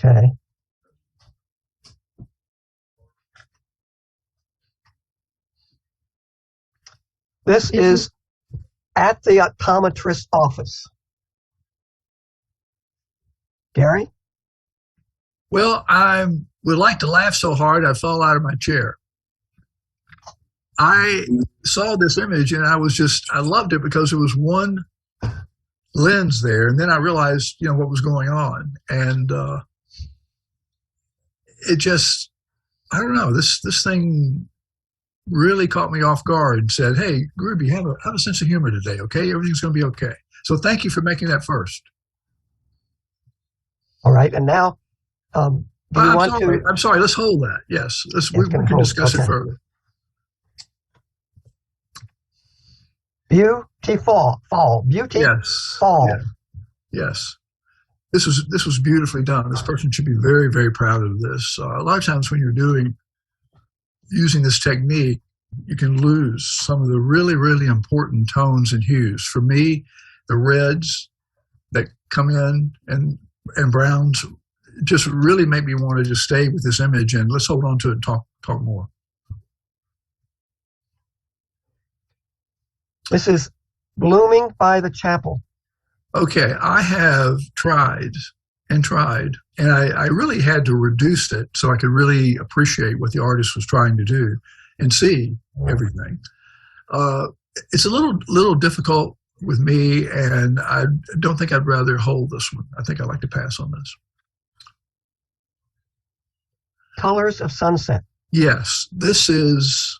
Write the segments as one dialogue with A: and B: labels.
A: Okay. This is at the optometrist's office. Gary?
B: Well, I would like to laugh so hard I'd fall out of my chair. I saw this image and I loved it because it was one lens there. And then I realized, what was going on. And it just, I don't know, this thing really caught me off guard and said, hey, Gruby, have a sense of humor today, okay? Everything's going to be okay. So thank you for making that first.
A: All right. And now, do you want to?
B: I'm sorry. Let's hold that. Yes. We can discuss it further.
A: Beautiful fall. Beauty.
B: Yes.
A: Fall.
B: Yes. This was beautifully done. This person should be very, very proud of this. A lot of times when you're using this technique, you can lose some of the really, really important tones and hues. For me, the reds that come in and browns just really make me want to just stay with this image and let's hold on to it and talk more.
A: This is blooming by the chapel.
B: Okay, I have tried, and I really had to reduce it so I could really appreciate what the artist was trying to do and see everything. It's a little difficult with me, and I don't think I'd rather hold this one. I think I'd like to pass on this.
A: Colors of sunset. Yes,
B: this is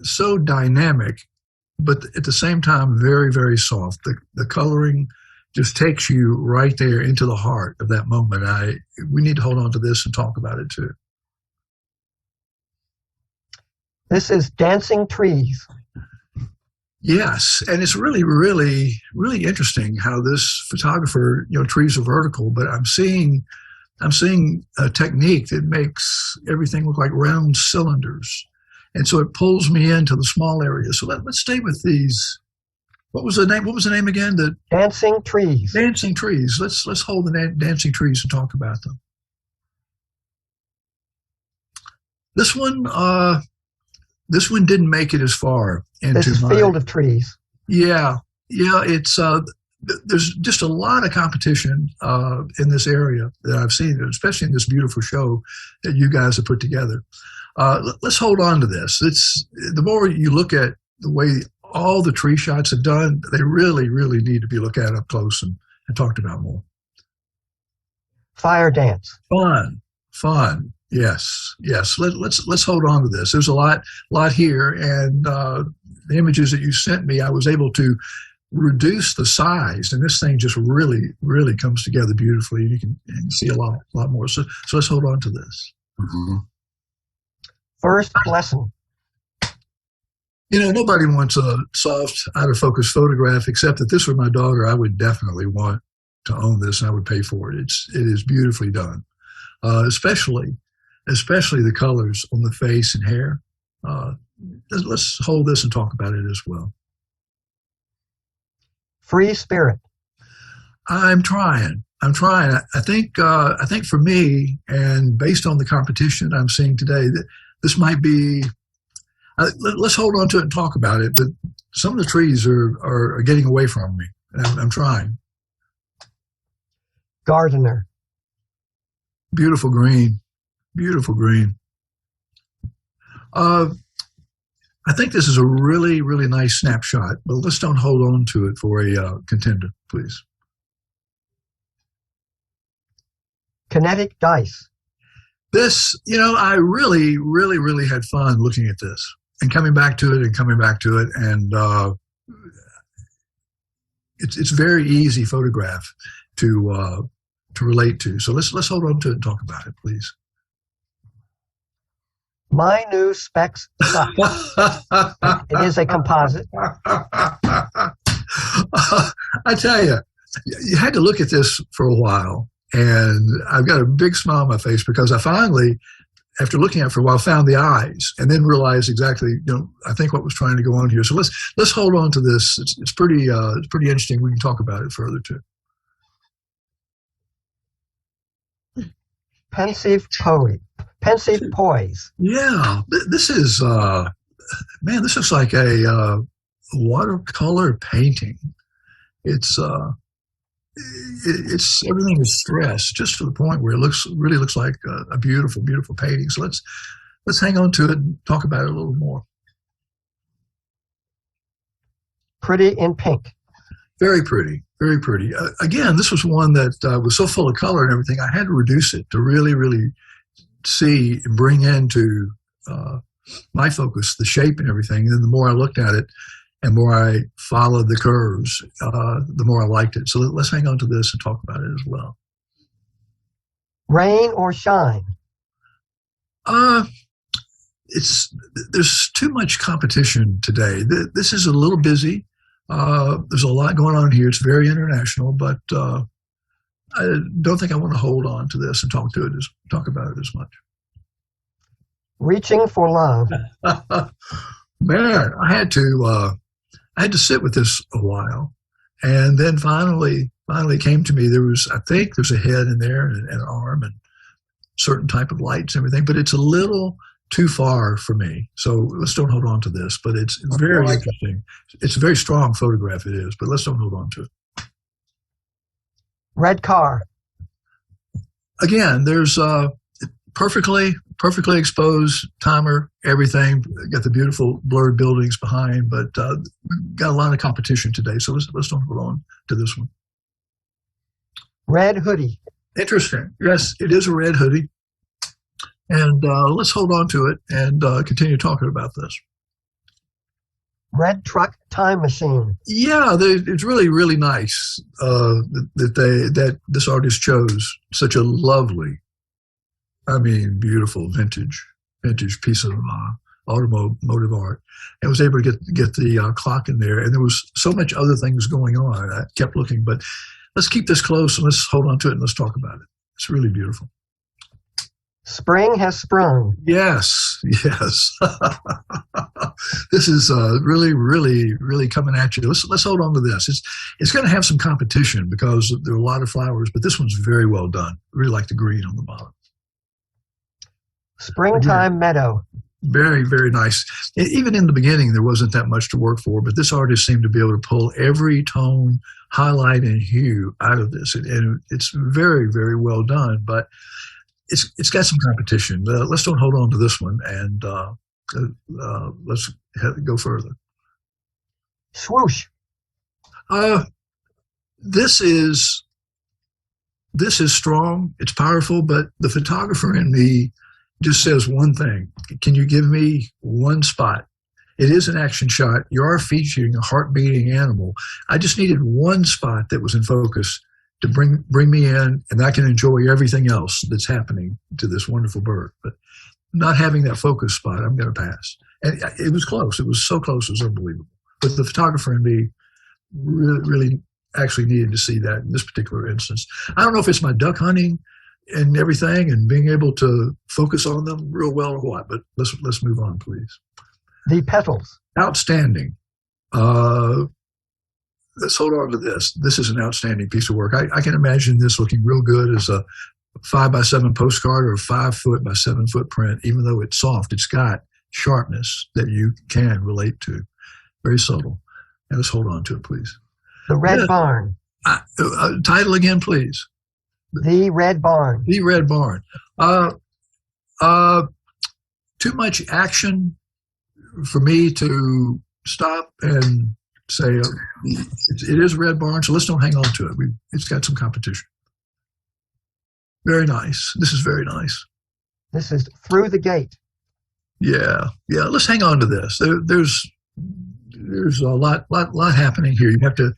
B: so dynamic, but at the same time, very, very soft. The coloring just takes you right there into the heart of that moment. We need to hold on to this and talk about it too.
A: This is dancing trees.
B: Yes, and it's really, really, really interesting how this photographer, trees are vertical, but I'm seeing a technique that makes everything look like round cylinders. And so it pulls me into the small areas. So let's stay with these. What was the name? What was the name again? The
A: dancing trees.
B: Dancing trees. Let's hold the dancing trees and talk about them. This one didn't make it as far into
A: this field of trees.
B: Yeah. It's there's just a lot of competition in this area that I've seen, especially in this beautiful show that you guys have put together. Let's hold on to this. The more you look at the way all the tree shots are done, they really, really need to be looked at up close and talked about more.
A: Fire dance.
B: Fun. Yes. Let's hold on to this. There's a lot here, and the images that you sent me, I was able to reduce the size, and this thing just really, really comes together beautifully. You can see a lot more. So let's hold on to this.
A: Mm-hmm. First lesson.
B: Nobody wants a soft, out-of-focus photograph, except that this were my daughter. I would definitely want to own this, and I would pay for it. It is beautifully done, especially the colors on the face and hair. Let's hold this and talk about it as well.
A: Free spirit.
B: I'm trying. I think for me, and based on the competition I'm seeing today, that this might be. Let's hold on to it and talk about it. But some of the trees are getting away from me, and I'm trying.
A: Gardener.
B: Beautiful green. I think this is a really, really nice snapshot, but let's don't hold on to it for a contender, please.
A: Kinetic dice.
B: This, I really, really, really had fun looking at this and coming back to it, and it's very easy photograph to relate to. So let's hold on to it and talk about it, please.
A: My new specs suck. It is a composite.
B: I tell you, you had to look at this for a while, and I've got a big smile on my face because I finally, after looking at it for a while, found the eyes and then realized exactly, I think what was trying to go on here. So let's hold on to this. It's pretty interesting. We can talk about it further too.
A: Pensive poise.
B: Yeah, this is man. This looks like a watercolor painting. It's it's everything is stressed just to the point where it really looks like a beautiful, beautiful painting. So let's hang on to it and talk about it a little more.
A: Pretty in pink.
B: Very pretty, very pretty. Again, this was one that was so full of color and everything. I had to reduce it to really, really see and bring into my focus the shape and everything. And then the more I looked at it and more I followed the curves, the more I liked it. So let's hang on to this and talk about it as well.
A: Rain or shine?
B: There's too much competition today. This is a little busy. There's a lot going on here. It's very international, but I don't think I want to hold on to this and talk about it as much.
A: Reaching for love.
B: Man, I had to sit with this a while, and then finally it came to me. I think there's a head in there and an arm and certain type of lights and everything, but it's a little too far for me. So let's don't hold on to this, but it's very interesting. It's a very strong photograph, it is, but let's don't hold on to it.
A: Red car.
B: Again, there's perfectly exposed timer, everything. Got the beautiful blurred buildings behind, but got a lot of competition today. So let's don't hold on to this one.
A: Red hoodie.
B: Interesting. Yes, it is a red hoodie. And let's hold on to it and continue talking about this.
A: Red truck time machine.
B: Yeah, it's really, really nice that this artist chose such a lovely, beautiful vintage piece of automotive art, and was able to get the clock in there. And there was so much other things going on. I kept looking, but let's keep this close and let's hold on to it and let's talk about it. It's really beautiful.
A: Spring has sprung.
B: Yes. This is really, really, really coming at you. Let's hold on to this. It's going to have some competition because there are a lot of flowers, but this one's very well done. Really like the green on the bottom.
A: Springtime meadow.
B: Very, very nice. Even in the beginning, there wasn't that much to work for, but this artist seemed to be able to pull every tone, highlight, and hue out of this. And it's very, very well done, but it's got some competition. Let's don't hold on to this one, and let's go further.
A: Swoosh.
B: This is strong. It's powerful, but the photographer in me just says one thing. Can you give me one spot? It is an action shot. You are featuring a heart-beating animal. I just needed one spot that was in focus to bring me in, and I can enjoy everything else that's happening to this wonderful bird. But not having that focus spot, I'm going to pass. And it was close. It was so close, it was unbelievable. But the photographer in me really, really actually needed to see that in this particular instance. I don't know if it's my duck hunting and everything and being able to focus on them real well or what, but let's move on, please.
A: The petals.
B: Outstanding. Let's hold on to this. This is an outstanding piece of work. I can imagine this looking real good as a 5x7 postcard or a 5 foot by 7 foot print. Even though it's soft, it's got sharpness that you can relate to. Very subtle. And let's hold on to it, please.
A: The Red Barn.
B: Title again, please.
A: The Red Barn.
B: The Red Barn. Too much action for me to stop and say it is Red Barn, so let's don't hang on to it. It's got some competition. Very nice. This is very nice.
A: This is Through the Gate.
B: Yeah. Let's hang on to this. There's a lot happening here. You have to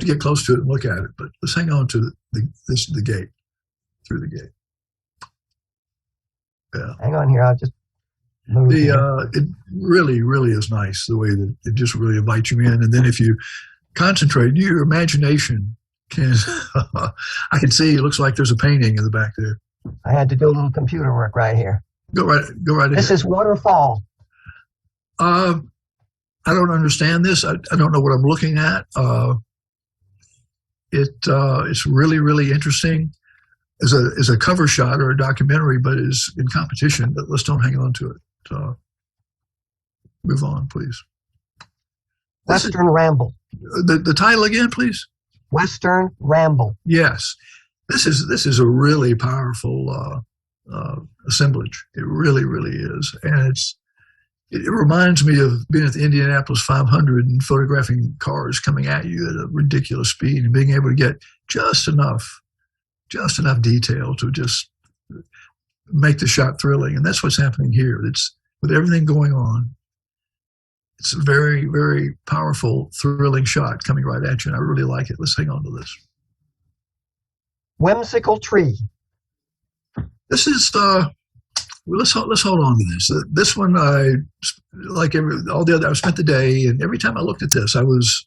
B: get close to it and look at it. But let's hang on to the gate. Through the Gate. Yeah.
A: Hang on here. I'll just move
B: it really, really is nice the way that it just really invites you in. And then if you concentrate, your imagination can. I can see it looks like there's a painting in the back there.
A: I had to do a little computer work right here.
B: Go right ahead.
A: This is waterfall.
B: I don't understand this. I don't know what I'm looking at. It's really, really interesting. as a cover shot or a documentary, but is in competition. But let's don't hang on to it. Move on, please.
A: Western Ramble.
B: The title again, please.
A: Western Ramble.
B: Yes, this is a really powerful assemblage. It really, really is, and it reminds me of being at the Indianapolis 500 and photographing cars coming at you at a ridiculous speed and being able to get just enough detail to just make the shot thrilling. And that's what's happening here. It's with everything going on. It's a very, very powerful, thrilling shot coming right at you, and I really like it. Let's hang on to this.
A: Whimsical Tree.
B: This is let's hold on to this. This one, I like all the other. I spent the day, and every time I looked at this, I was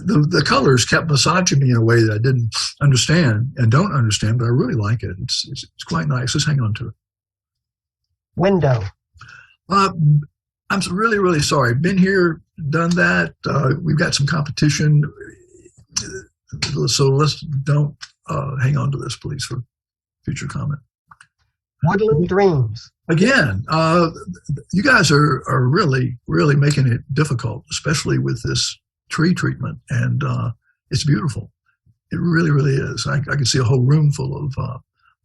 B: the colors kept massaging me in a way that I didn't understand and don't understand, but I really like it. It's quite nice. Let's hang on to it.
A: Window.
B: I'm really, really sorry. Been here, done that. We've got some competition, so let's don't hang on to this, please, for future comment.
A: Woodland Dreams.
B: Again, you guys are really, really making it difficult, especially with this tree treatment, and it's beautiful. It really, really is. I can see a whole room full of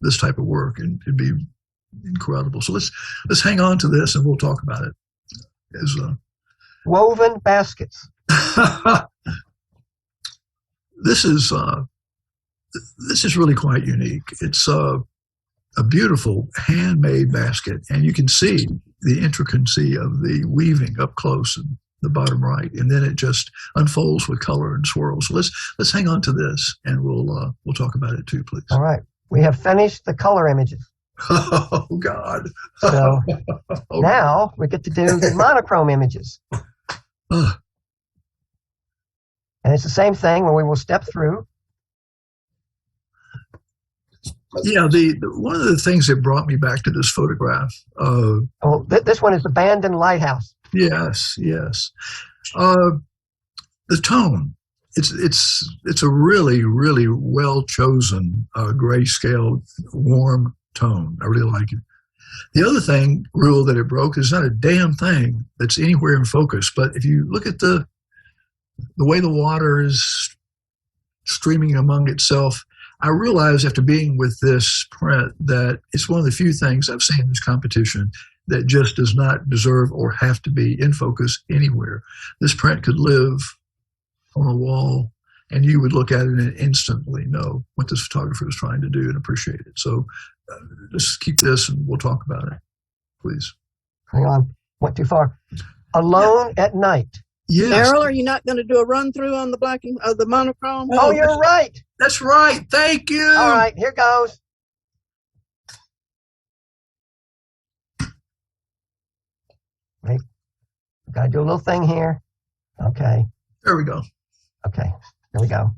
B: this type of work, and it'd be incredible. So let's hang on to this, and we'll talk about it.
A: Woven Baskets.
B: This is really quite unique. It's a beautiful handmade basket, and you can see the intricacy of the weaving up close in the bottom right, and then it just unfolds with color and swirls. So let's hang on to this, and we'll talk about it too, please.
A: All right, we have finished the color images.
B: Oh God!
A: So now we get to do the monochrome images, and it's the same thing where we will step through.
B: Yeah, one of the things that brought me back to this photograph.
A: This one is Abandoned Lighthouse.
B: Yes. The tone. It's a really, really well chosen grayscale, warm tone. I really like it. The other rule that it broke is not a damn thing that's anywhere in focus. But if you look at the way the water is streaming among itself, I realized after being with this print that it's one of the few things I've seen in this competition that just does not deserve or have to be in focus anywhere. This print could live on a wall, and you would look at it and instantly know what this photographer is trying to do and appreciate it. So just keep this, and we'll talk about it, please.
A: Hang on, went too far. Alone at Night.
B: Yes.
C: Errol, are you not going to do a run through on the blacking of the monochrome?
A: Oh, you're right.
B: That's right. Thank you.
A: All right, here goes. Wait, got to do a little thing here. Okay.
B: There we go.
A: Okay, here we go.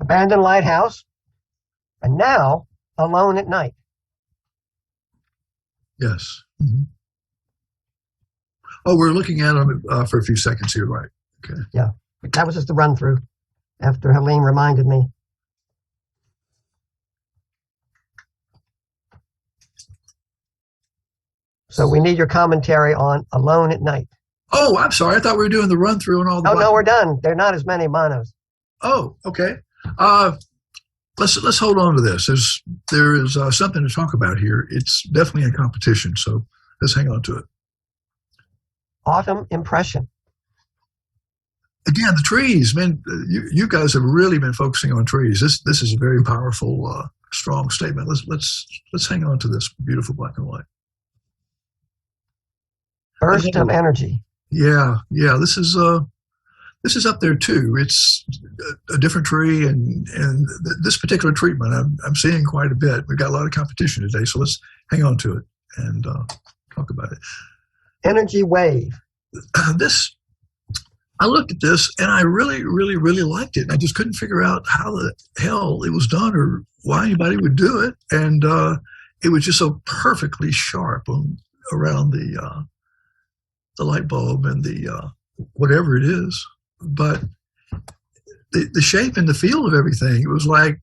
A: Abandoned Lighthouse, and now Alone at Night.
B: Yes. Mm-hmm. Oh, we're looking at them for a few seconds here, right? Okay.
A: Yeah, that was just the run through after Helene reminded me. So we need your commentary on Alone at Night.
B: Oh, I'm sorry. I thought we were doing the run through and all the.
A: Oh, no, we're done. There are not as many monos.
B: Oh, okay. Uh, let's hold on to this. There is something to talk about here. It's definitely a competition, so let's hang on to it.
A: Autumn impression.
B: Again, the trees, man. You guys have really been focusing on trees. This is a very powerful, strong statement. Let's hang on to this beautiful black and white.
A: Burst of energy.
B: Yeah. This is up there too. It's a different tree, and this particular treatment I'm seeing quite a bit. We've got a lot of competition today, so let's hang on to it and talk about it.
A: Energy wave.
B: I looked at this and I really, really, really liked it. And I just couldn't figure out how the hell it was done or why anybody would do it. And it was just so perfectly sharp around the light bulb and the whatever it is. But the shape and the feel of everything, it was like,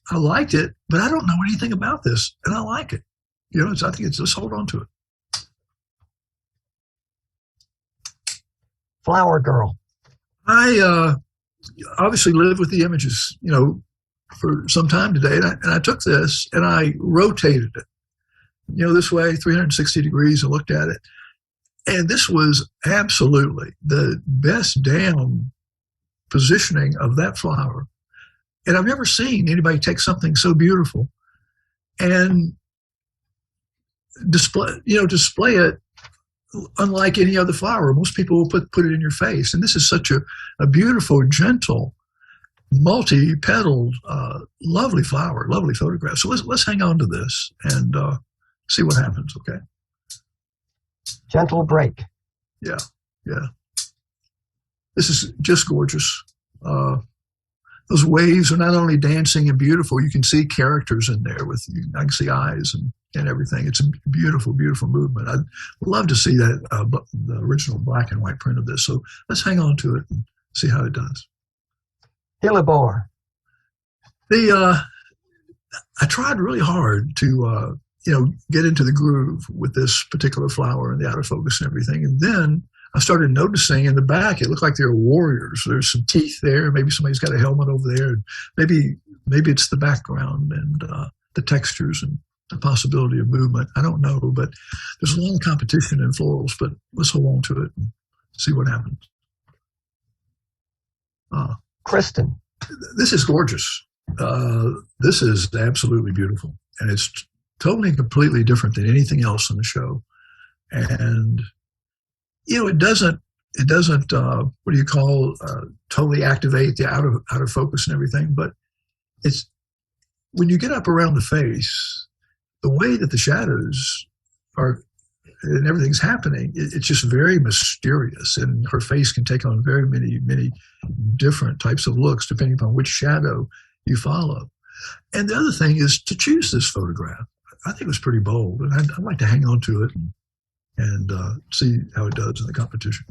B: I liked it, but I don't know anything about this, and I like it. I think it's just hold on to it.
A: Flower girl.
B: I obviously lived with the images, for some time today, and I took this and I rotated it, this way, 360 degrees, and looked at it. And this was absolutely the best damn positioning of that flower. And I've never seen anybody take something so beautiful and display it unlike any other flower. Most people will put it in your face. And this is such a beautiful, gentle, multi-petaled, lovely flower, lovely photograph. So let's hang on to this and see what happens, okay?
A: Gentle break.
B: Yeah. This is just gorgeous. Those waves are not only dancing and beautiful, you can see characters in there I can see eyes and everything. It's a beautiful, beautiful movement. I'd love to see that, the original black and white print of this. So let's hang on to it and see how it does.
A: Hellebore.
B: I tried really hard to, get into the groove with this particular flower and the out of focus and everything. And then I started noticing in the back, it looked like there were warriors. There's some teeth there. Maybe somebody's got a helmet over there. Maybe it's the background and the textures and the possibility of movement. I don't know, but there's a lot of competition in florals, but let's hold on to it and see what happens.
A: Kristen.
B: This is gorgeous. This is absolutely beautiful. And it's totally and completely different than anything else in the show. And, it doesn't, what do you call, totally activate the out of focus and everything. But it's, when you get up around the face, the way that the shadows are and everything's happening, it's just very mysterious. And her face can take on very many, many different types of looks depending upon which shadow you follow. And the other thing is to choose this photograph. I think it was pretty bold, and I'd like to hang on to it and see how it does in the competition.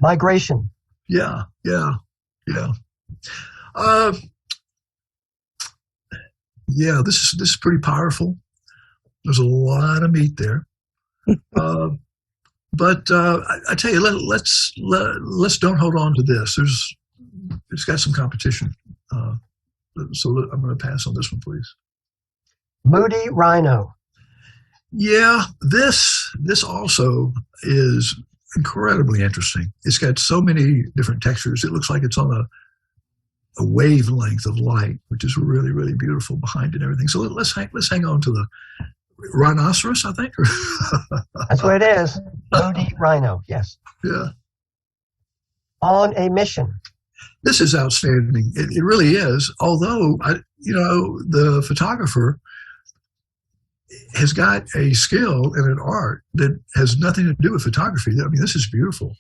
A: Migration.
B: Yeah. This is pretty powerful. There's a lot of meat there, but I tell you, let's don't hold on to this. It's got some competition, so I'm going to pass on this one, please.
A: Moody Rhino.
B: Yeah, this also is incredibly interesting. It's got so many different textures. It looks like it's on a wavelength of light, which is really, really beautiful behind it and everything. So let's hang on to the rhinoceros, I think.
A: That's what it is. Moody Rhino. Yes.
B: Yeah.
A: On a mission.
B: This is outstanding. It really is. Although the photographer has got a skill and an art that has nothing to do with photography. I mean, this is beautiful.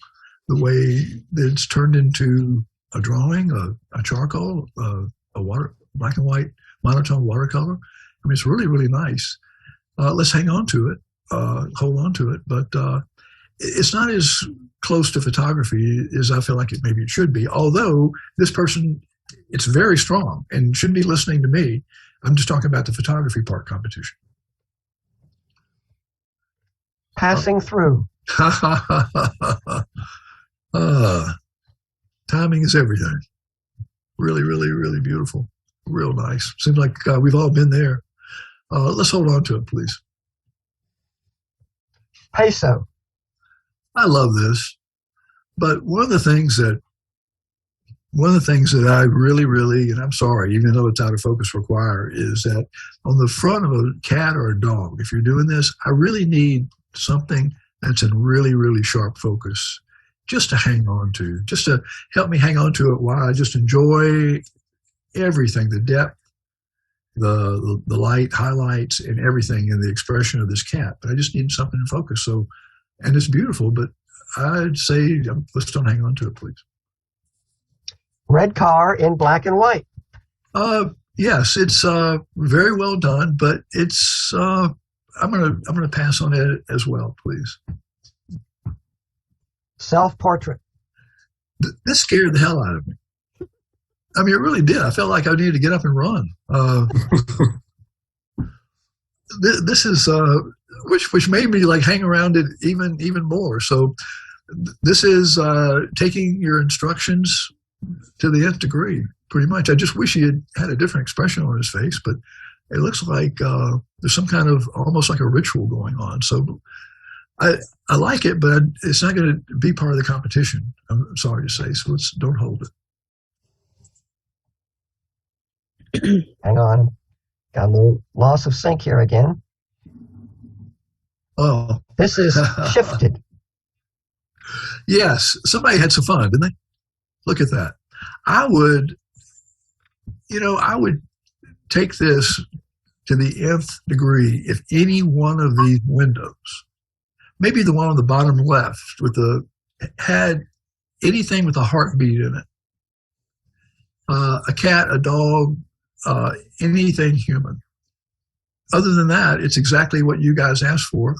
B: The way that it's turned into a drawing, a charcoal, a black and white monotone watercolor. I mean, it's really, really nice. Let's hang on to it, hold on to it. But it's not as close to photography as I feel like it should be. Although this person, it's very strong and shouldn't be listening to me. I'm just talking about the photography part competition.
A: Passing through.
B: Timing is everything. Really, really, really beautiful. Real nice. Seems like we've all been there. Let's hold on to it, please.
A: Peso.
B: I love this, but one of the things that I really, really, and I'm sorry, even though it's out of focus require, is that on the front of a cat or a dog, if you're doing this, I really need something that's in really, really sharp focus just to hang on to, just to help me hang on to it while I just enjoy everything, the depth, the light, highlights, and everything in the expression of this cat. But I just need something in focus. So, and it's beautiful, but I'd say let's don't hang on to it, please.
A: Red car in black and white.
B: Yes, it's very well done, but it's I'm gonna pass on it as well, please.
A: Self-portrait.
B: This scared the hell out of me. I mean, it really did. I felt like I needed to get up and run. This is which made me like hang around it even more. So this is taking your instructions to the nth degree, pretty much. I just wish he had a different expression on his face, but it looks like there's some kind of almost like a ritual going on. So I like it, but it's not going to be part of the competition. I'm sorry to say. So don't hold it.
A: Hang on. Got a little loss of sync here again.
B: Oh.
A: This is shifted.
B: Yes. Somebody had some fun, didn't they? Look at that. I would take this to the nth degree if any one of these windows, maybe the one on the bottom left had anything with a heartbeat in it, a cat, a dog, anything human. Other than that, it's exactly what you guys asked for.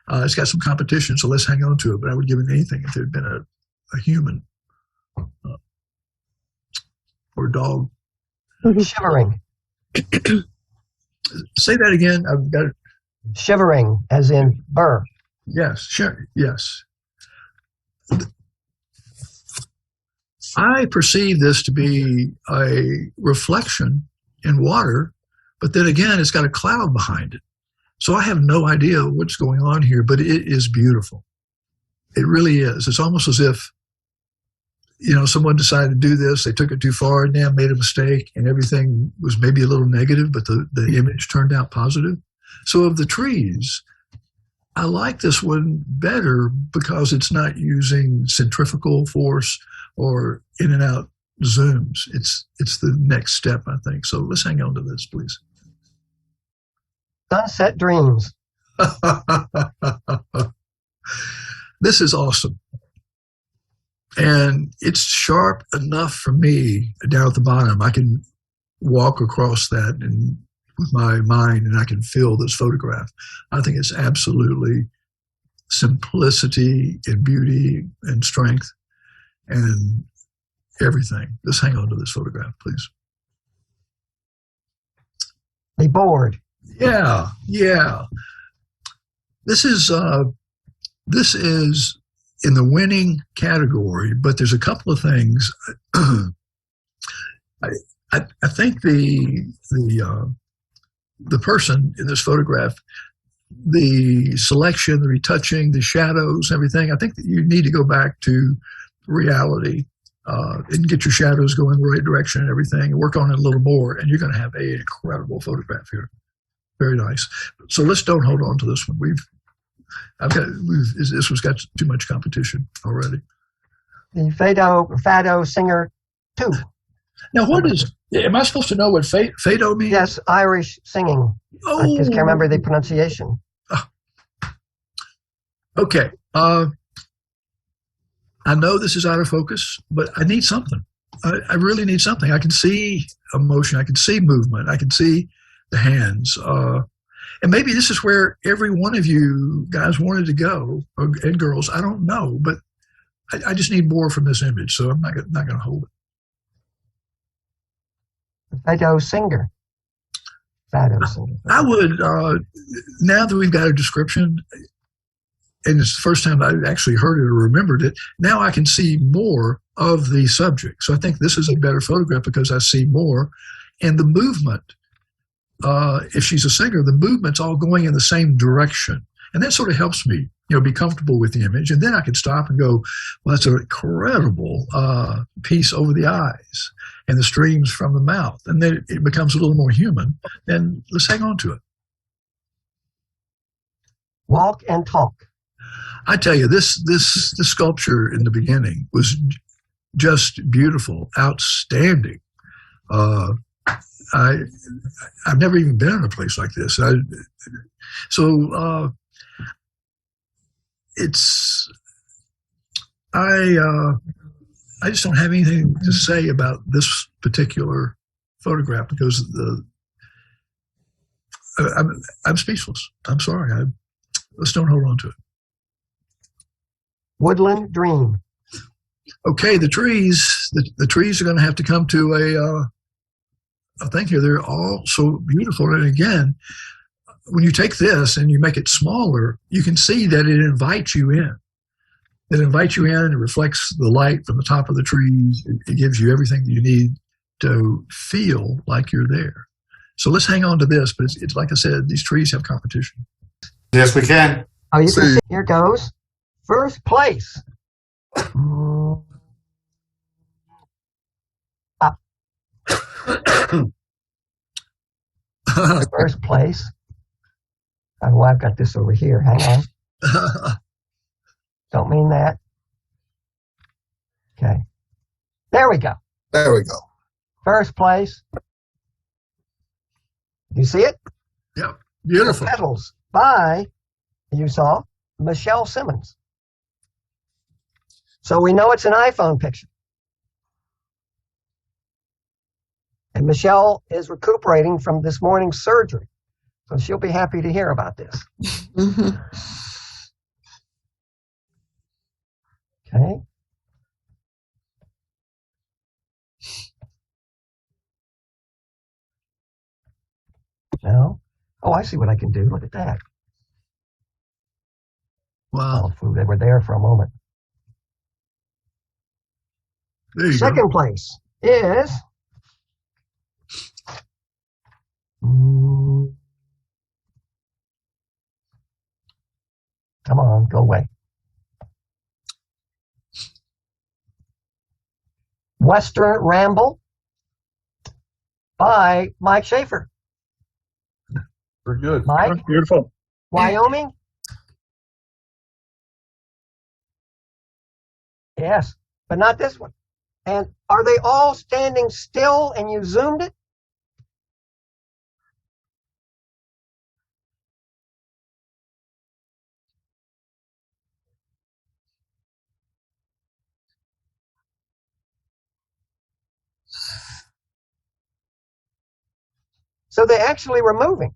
B: It's got some competition, so let's hang on to it. But I would give it anything if there had been a human or a dog.
A: Shivering.
B: Say that again. I've got it.
A: Shivering, as in burr.
B: Yes, sure. Yes. I perceive this to be a reflection in water, but then again, it's got a cloud behind it. So I have no idea what's going on here, but it is beautiful. It really is. It's almost as if, someone decided to do this, they took it too far, and they made a mistake, and everything was maybe a little negative, but the image turned out positive. So of the trees, I like this one better because it's not using centrifugal force or in and out zooms. It's the next step, I think. So let's hang on to this, please.
A: Sunset Dreams.
B: This is awesome. And it's sharp enough for me down at the bottom. I can walk across that and with my mind and I can feel this photograph. I think it's absolutely simplicity and beauty and strength and everything. Let's hang on to this photograph, please.
A: Be bored.
B: Yeah. This is in the winning category, but there's a couple of things. I think the person in this photograph, the selection, the retouching, the shadows, everything, I think that you need to go back to reality and get your shadows going the right direction and everything and work on it a little more, and you're going to have an incredible photograph here. Very nice. So let's don't hold on to this one. This one's got too much competition already.
A: The Fado Singer 2.
B: Now, am I supposed to know what Fado means?
A: Yes, Irish singing.
B: Oh.
A: I just can't remember the pronunciation.
B: Okay. I know this is out of focus, but I need something. I really need something. I can see emotion. I can see movement. I can see the hands. And maybe this is where every one of you guys wanted to go, and girls. I don't know, but I just need more from this image, so I'm not going to hold it.
A: Fado Singer. Fado Singer.
B: I would, now that we've got a description, and it's the first time I actually heard it or remembered it, now I can see more of the subject. So I think this is a better photograph because I see more. And the movement, if she's a singer, the movement's all going in the same direction. And that sort of helps me, be comfortable with the image. And then I can stop and go, well, that's an incredible piece over the eyes and the streams from the mouth. And then it becomes a little more human. And let's hang on to it.
A: Walk and talk.
B: I tell you, this sculpture in the beginning was just beautiful, outstanding. I've never even been in a place like this. I just don't have anything to say about this particular photograph because I'm speechless. I'm sorry. Let's don't hold on to it.
A: Woodland dream.
B: Okay, the trees are going to have to come to a thing here. They're all so beautiful. And again, when you take this and you make it smaller, you can see that it invites you in. It invites you in. It reflects the light from the top of the trees. It gives you everything that you need to feel like you're there. So let's hang on to this. But it's like I said, these trees have competition.
D: Yes, we can.
A: Oh, you can see. Here goes. First place. Up. First place. Oh, I've got this over here. Hang on. Don't mean that. Okay. There we go.
D: There we go.
A: First place. You see it?
B: Yep. Beautiful.
A: Petals by, you saw, Michelle Simmons. So we know it's an iPhone picture. And Michelle is recuperating from this morning's surgery. So she'll be happy to hear about this.
E: Mm-hmm.
A: Okay. Now, oh, I see what I can do. Look at that.
B: Wow.
A: Oh, they were there for a moment.
B: There you
A: Second
B: go.
A: place is come on, go away. Western Ramble by Mike Schaefer.
D: We're good.
A: Mike,
B: Beautiful.
A: Wyoming? Yes, but not this one. And are they all standing still and you zoomed it? So they actually were moving.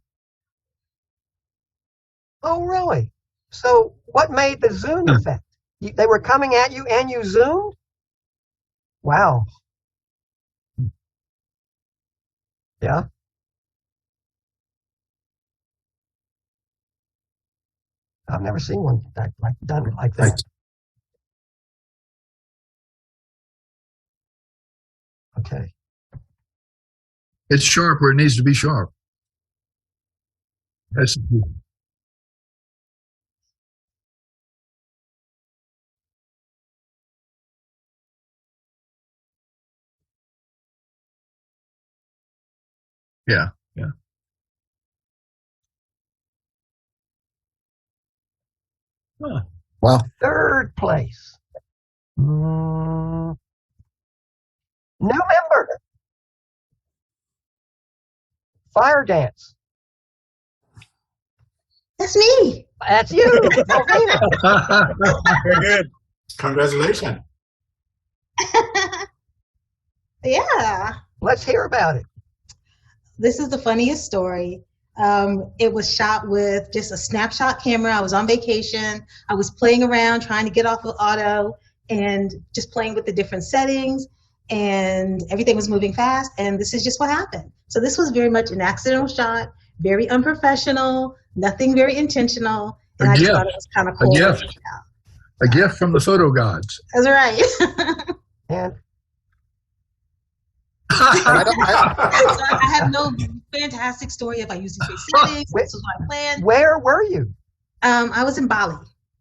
A: Oh, really? So what made the zoom effect? They were coming at you and you zoomed? Wow. Yeah. I've never seen one done like that. Okay.
B: It's sharp where it needs to be sharp. That's yeah. Huh.
D: Wow.
A: Third place. New member. Fire dance.
E: That's me.
A: That's you. Malvina.
D: Very good. Congratulations.
E: Yeah.
A: Let's hear about it.
E: This is the funniest story. It was shot with just a snapshot camera. I was on vacation. I was playing around, trying to get off of auto and just playing with the different settings, and everything was moving fast, and this is just what happened. So this was very much an accidental shot, very unprofessional, nothing very intentional, and I just thought it was kind of cool.
B: A gift from the photo gods.
E: That's right.
A: And
E: So I have no fantastic story if I use these settings. This is my plan.
A: where were you?
E: I was in Bali.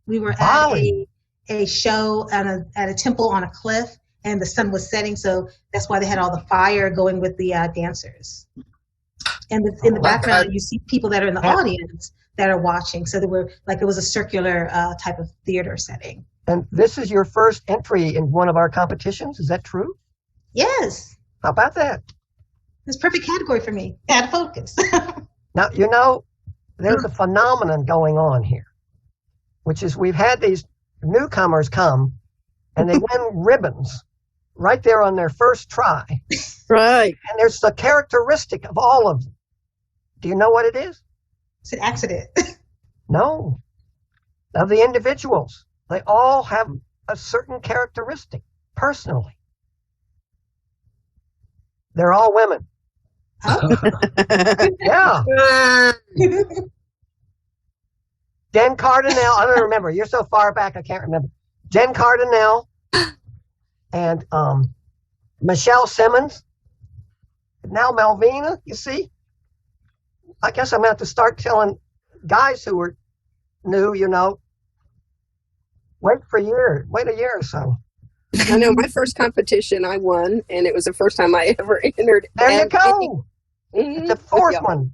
E: We were
A: Bali.
E: at a show at a temple on a cliff, and the sun was setting, so that's why they had all the fire going with the dancers. And in the background, you see people that are in the audience that are watching. So there were it was a circular type of theater setting.
A: And this is your first entry in one of our competitions. Is that true?
E: Yes.
A: How about that?
E: It's a perfect category for me. Out of focus.
A: Now, there's a phenomenon going on here, which is we've had these newcomers come and they win ribbons right there on their first try.
C: Right.
A: And there's a characteristic of all of them. Do you know what it is?
E: It's an accident.
A: No. Of the individuals. They all have a certain characteristic, personally. They're all women.
E: Oh.
A: Yeah. Jen Cardinal, I don't remember. You're so far back, I can't remember. Jen Cardinal and Michelle Simmons. Now Malvina, you see? I guess I'm going to have to start telling guys who are new, wait a year or so.
F: I know my first competition I won, and it was the first time I ever entered.
A: There you go.
F: Mm-hmm.
A: The fourth one.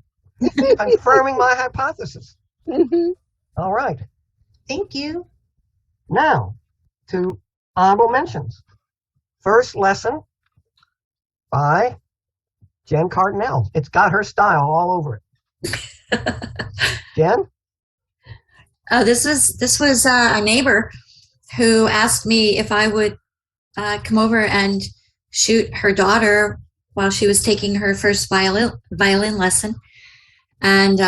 A: Confirming my hypothesis.
F: Mm-hmm.
A: All right.
E: Thank you.
A: Now, to honorable mentions. First lesson by Jen Cardinal. It's got her style all over it. Jen?
G: This was a neighbor who asked me if I would come over and shoot her daughter while she was taking her first violin lesson. And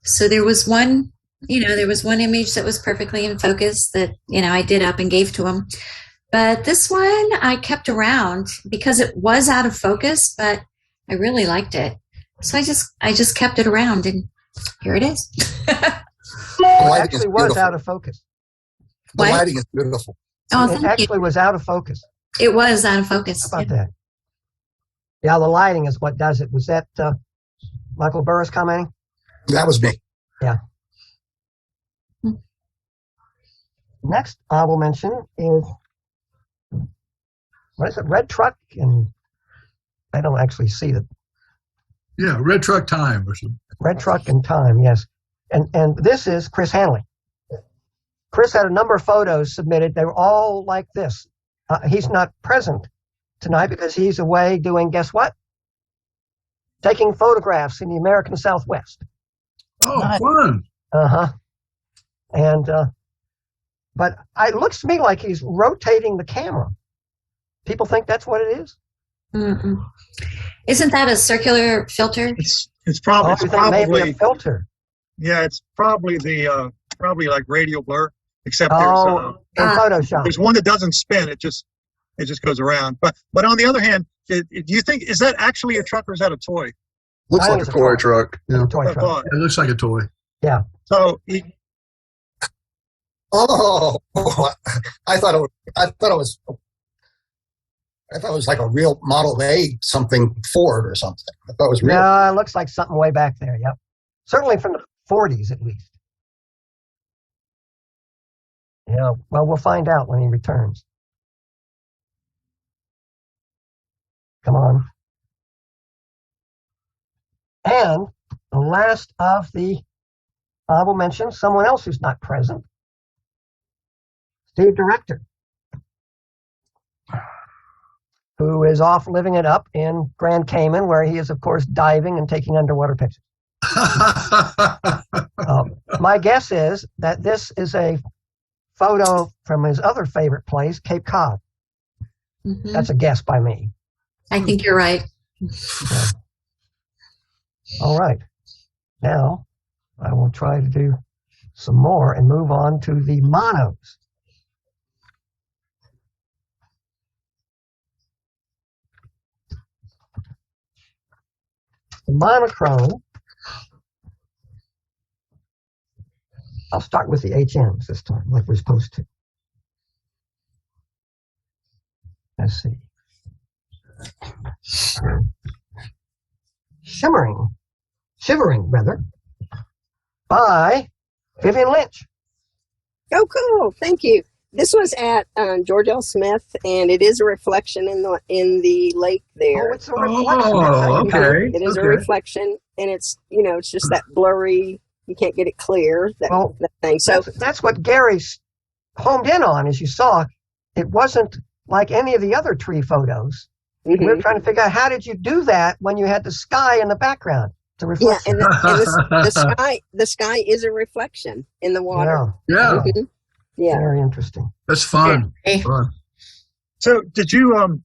G: so there was one image that was perfectly in focus that, I did up and gave to him. But this one I kept around because it was out of focus, but I really liked it. So I just kept it around, and here it is.
A: It actually was out of focus.
H: The lighting is beautiful.
G: Oh,
A: it actually was out of focus.
G: It was out of focus.
A: How about that? Yeah, the lighting is what does it. Was that Michael Burris commenting?
H: That was me.
A: Yeah. Next honorable mention is, what is it? Red Truck, and I don't actually see it.
B: Yeah, Red Truck Time or something.
A: Red Truck and Time, yes. And this is Chris Hanley. Chris had a number of photos submitted. They were all like this. He's not present tonight because he's away doing, guess what? Taking photographs in the American Southwest.
B: Oh, fun.
A: Uh-huh. And, but it looks to me like he's rotating the camera. People think that's what it is?
G: Mm-mm. Isn't that a circular filter?
I: It's probably
A: maybe a filter.
I: Yeah, it's probably probably like radial blur, except
A: in Photoshop.
I: There's one that doesn't spin. It just goes around. But on the other hand, do you think, is that actually a truck or is that a toy?
H: Looks like a toy truck. Yeah.
A: A toy truck.
B: It looks like a toy.
A: Yeah.
I: So
H: I thought it was like a real Model A something Ford or something. I thought it was real.
A: No, it looks like something way back there. Yep. Certainly from the 40s at least. Yeah. Well, we'll find out when he returns. Come on. And the last of the honorable mentions, someone else who's not present, Steve Director, who is off living it up in Grand Cayman, where he is, of course, diving and taking underwater pictures. My guess is that this is a photo from his other favorite place, Cape Cod.
G: Mm-hmm.
A: That's a guess by me.
G: I think you're right.
A: Yeah. All right. Now, I will try to do some more and move on to the monos. The monochrome, I'll start with the HMs this time, like we're supposed to. Let's see. Shivering, rather, by Vivian Lynch.
F: Oh, cool. Thank you. This was at George L. Smith, and it is a reflection in the lake there.
A: Oh, it's a reflection.
B: Oh, okay.
F: It is a
B: Okay.
F: reflection, and it's it's just that blurry. You can't get it clear. That thing. So
A: that's what Gary homed in on, as you saw. It wasn't like any of the other tree photos. We were trying to figure out, how did you do that when you had the sky in the background to reflect?
F: Yeah, and the sky is a reflection in the water.
B: Yeah.
F: Yeah.
A: Very interesting.
B: That's fun. Fun.
I: So did you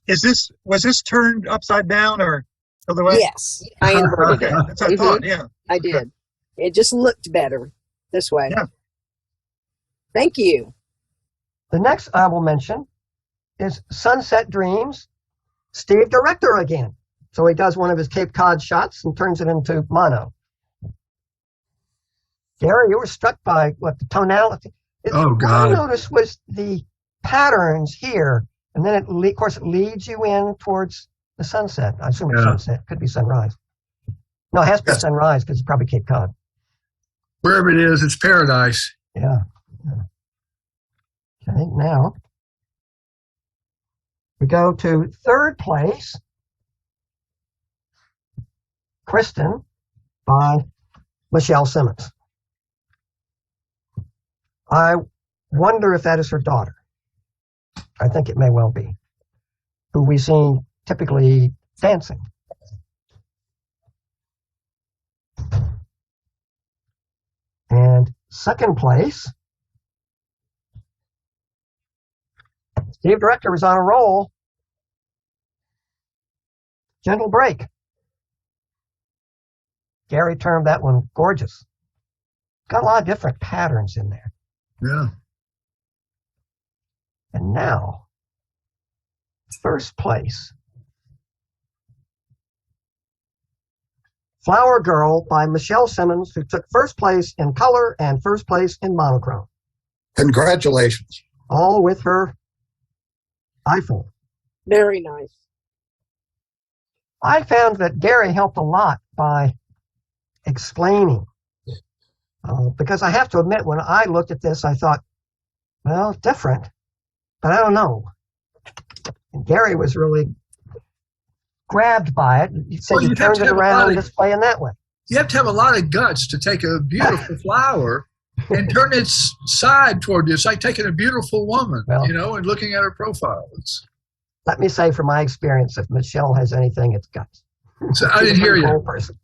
I: was this turned upside down or other way?
F: Yes, I inverted it.
I: That's what I thought. Yeah,
F: I did. It just looked better this way.
I: Yeah.
F: Thank you.
A: The next I will mention is Sunset Dreams, Steve Director again. So he does one of his Cape Cod shots and turns it into mono. Gary, you were struck by what the tonality.
B: Oh, God.
A: What I noticed was the patterns here, and then of course it leads you in towards the sunset. I assume it's sunset. Could be sunrise. No, it has to be sunrise because it's probably Cape Cod.
B: Wherever it is, it's paradise.
A: Yeah. Okay, now we go to third place, Kristen, by Michelle Simmons. I wonder if that is her daughter. I think it may well be, who we see typically dancing. And second place, Steve Director was on a roll. Gentle Break. Gary termed that one gorgeous. Got a lot of different patterns in there.
B: Yeah.
A: And now, first place, Flower Girl by Michelle Simmons, who took first place in color and first place in monochrome.
H: Congratulations.
A: All with her iPhone.
F: Very nice.
A: I found that Gary helped a lot by explaining. Because I have to admit, when I looked at this, I thought, well, different, but I don't know. And Gary was really grabbed by it. He said he turned it around and display in that way.
B: You have to have a lot of guts to take a beautiful flower and turn its side toward you. It's like taking a beautiful woman, and looking at her profile.
A: Let me say, from my experience, if Michelle has anything, it's guts.
B: So I didn't hear you.
A: Person.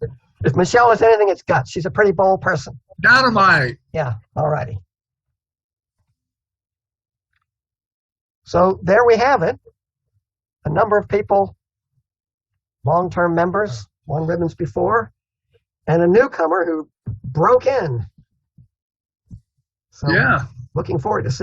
A: If Michelle has anything, it's guts. She's a pretty bold person.
B: Dynamite.
A: Yeah, all righty. So there we have it. A number of people, long-term members, won ribbons before, and a newcomer who broke in. So, looking forward to seeing.